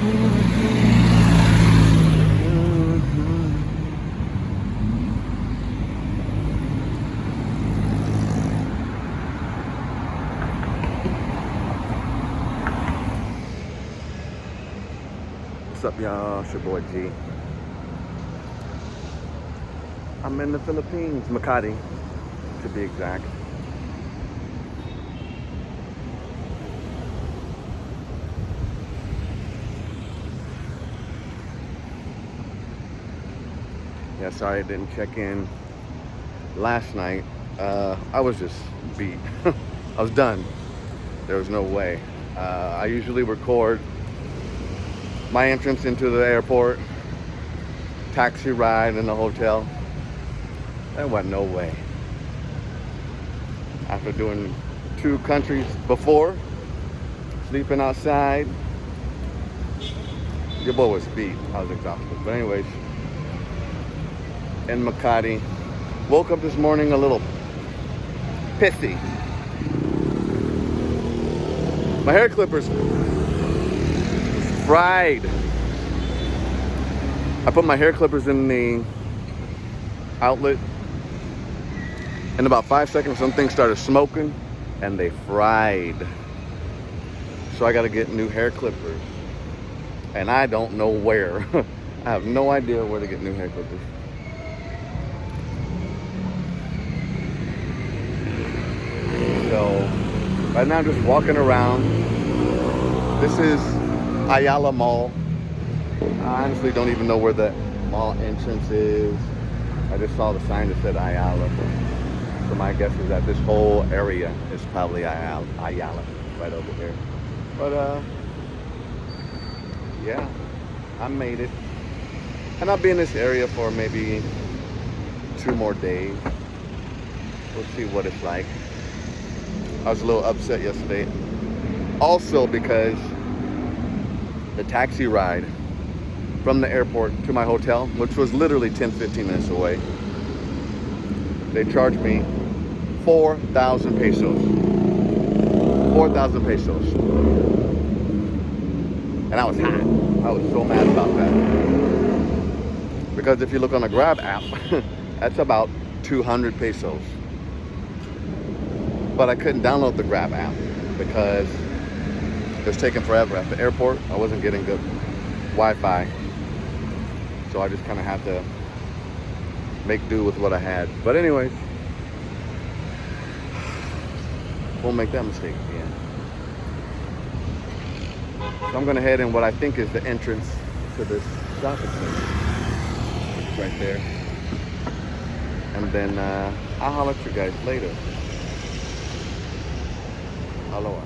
What's up, y'all? It's your boy G. I'm in the Philippines, Makati, to be exact. Yeah, sorry I didn't check in last night. I was just beat. I was done. There was no way. I usually record my entrance into the airport, taxi ride in the hotel. There wasn't no way. After doing 2 countries before, sleeping outside, your boy was beat. I was exhausted. But anyways, in Makati, woke up this morning a little pissy. My hair clippers fried. I put my hair clippers in the outlet. In about 5 seconds, something started smoking and they fried. So I gotta get new hair clippers. And I don't know where. I have no idea where to get new hair clippers. So right now I'm just walking around. This is Ayala Mall. I honestly don't even know where the mall entrance is. I just saw the sign that said Ayala. So my guess is that this whole area is probably Ayala right over here. But yeah, I made it. And I'll be in this area for maybe 2 more days. We'll see what it's like. I was a little upset yesterday. Also because the taxi ride from the airport to my hotel, which was literally 10-15 minutes away, they charged me 4,000 pesos. 4,000 pesos. And I was hot. I was so mad about that. Because if you look on the Grab app, that's about 200 pesos. But I couldn't download the Grab app because it was taking forever. At the airport, I wasn't getting good Wi-Fi. So I just kind of had to make do with what I had. But anyways, won't make that mistake again. So I'm gonna head in what I think is the entrance to this shopping center. It's right there. And then I'll holler at you guys later. Aloha.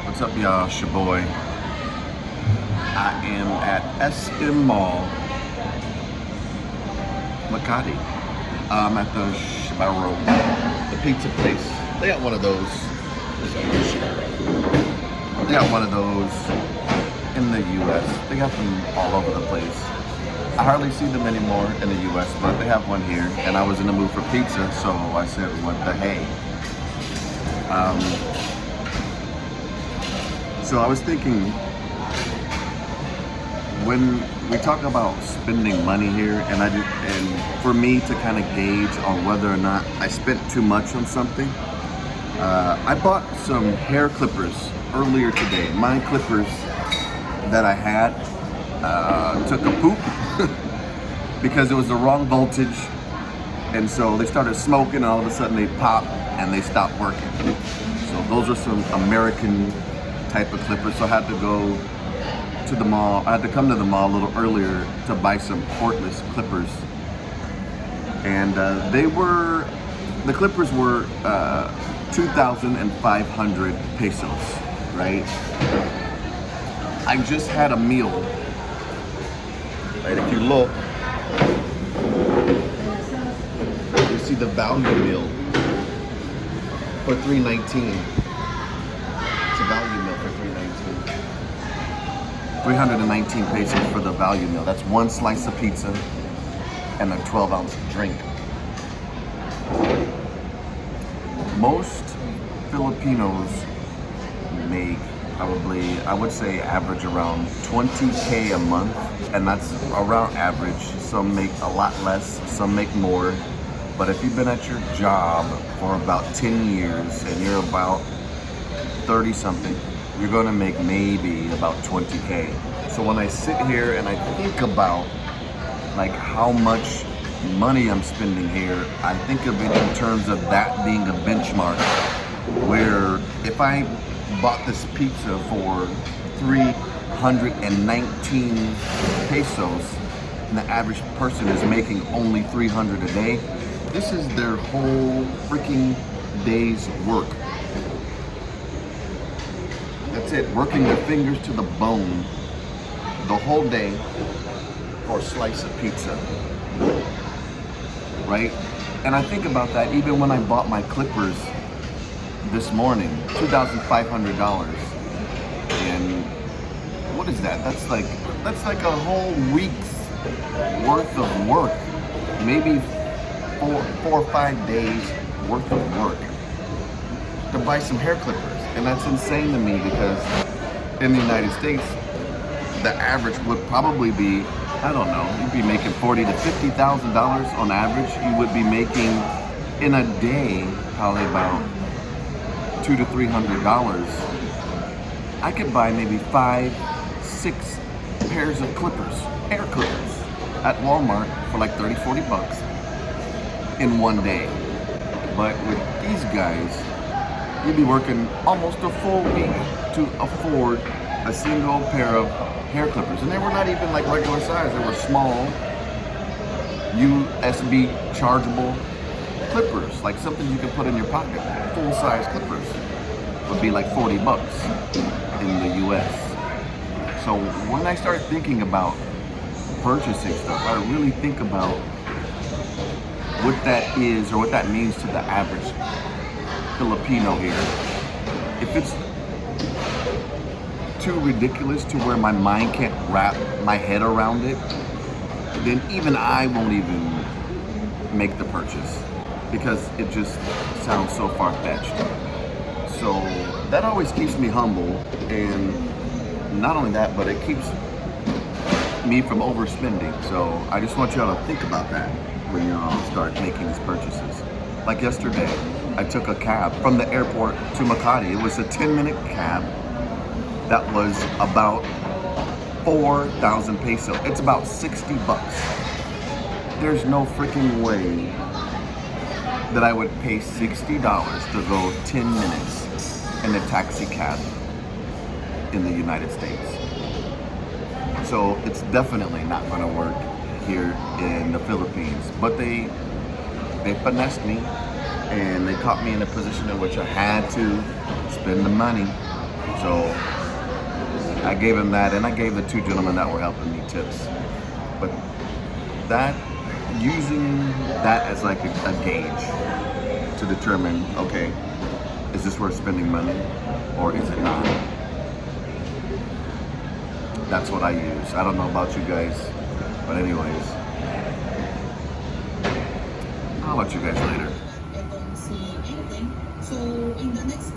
What's up, y'all? It's your boy. I am at SM Mall, Makati. I'm at the Shibaro, the pizza place. They got one of those. They got one of those in the U.S. They got them all over the place. I hardly see them anymore in the U.S., but they have one here. And I was in the mood for pizza, so I said, what the hey? So I was thinking, when we talk about spending money here, and for me to kind of gauge on whether or not I spent too much on something, I bought some hair clippers earlier today. My clippers that I had took a poop because it was the wrong voltage, and so they started smoking and all of a sudden they popped and they stopped working. So those are some American type of clippers. So I had to go to the mall. I had to come to the mall a little earlier to buy some cordless clippers, and the clippers were 2,500 pesos, right? I just had a meal, right? If you look, you see the value meal for $3.19. It's a value meal for $3.19. 319 pesos for the value meal. That's one slice of pizza and a 12-ounce drink. Most Filipinos make probably, I would say, average around 20K a month, and that's around average. Some make a lot less, some make more. But if you've been at your job for about 10 years and you're about 30 something, you're gonna make maybe about 20K. So when I sit here and I think about like how much money I'm spending here, I think of it in terms of that being a benchmark, where if I bought this pizza for 319 pesos and the average person is making only 300 a day, this is their whole freaking day's work. That's it, working their fingers to the bone the whole day for a slice of pizza, right? And I think about that even when I bought my clippers this morning, $2,500. And what is that? That's like a whole week's worth of work. Maybe four or 5 days worth of work to buy some hair clippers. And that's insane to me because in the United States, the average would probably be, I don't know, you'd be making $40,000 to $50,000 on average. You would be making in a day probably about $200 to $300. I could buy maybe 5, 6 pairs of clippers, hair clippers, at Walmart for like 30, 40 bucks in one day. But with these guys, you'd be working almost a full week to afford a single pair of hair clippers. And they were not even like regular size, they were small, USB chargeable clippers, like something you could put in your pocket. Full size clippers would be like 40 bucks in the US. So when I start thinking about purchasing stuff, I really think about what that is or what that means to the average Filipino here. If it's too ridiculous to where my mind can't wrap my head around it, then even I won't even make the purchase because it just sounds so far-fetched. So that always keeps me humble, and not only that, but it keeps me from overspending. So I just want y'all to think about that when y'all start making these purchases. Like yesterday, I took a cab from the airport to Makati. It was a 10-minute cab that was about 4,000 peso. It's about 60 bucks. There's no freaking way that I would pay $60 to go 10 minutes in a taxi cab in the United States. So it's definitely not gonna work here in the Philippines. But they finessed me, and they caught me in a position in which I had to spend the money. So I gave him that, and I gave the 2 gentlemen that were helping me tips. But that, using that as like a gauge to determine, okay, is this worth spending money or is it not? That's what I use. I don't know about you guys, but anyways, I'll let you guys later. I don't see anything. So in the next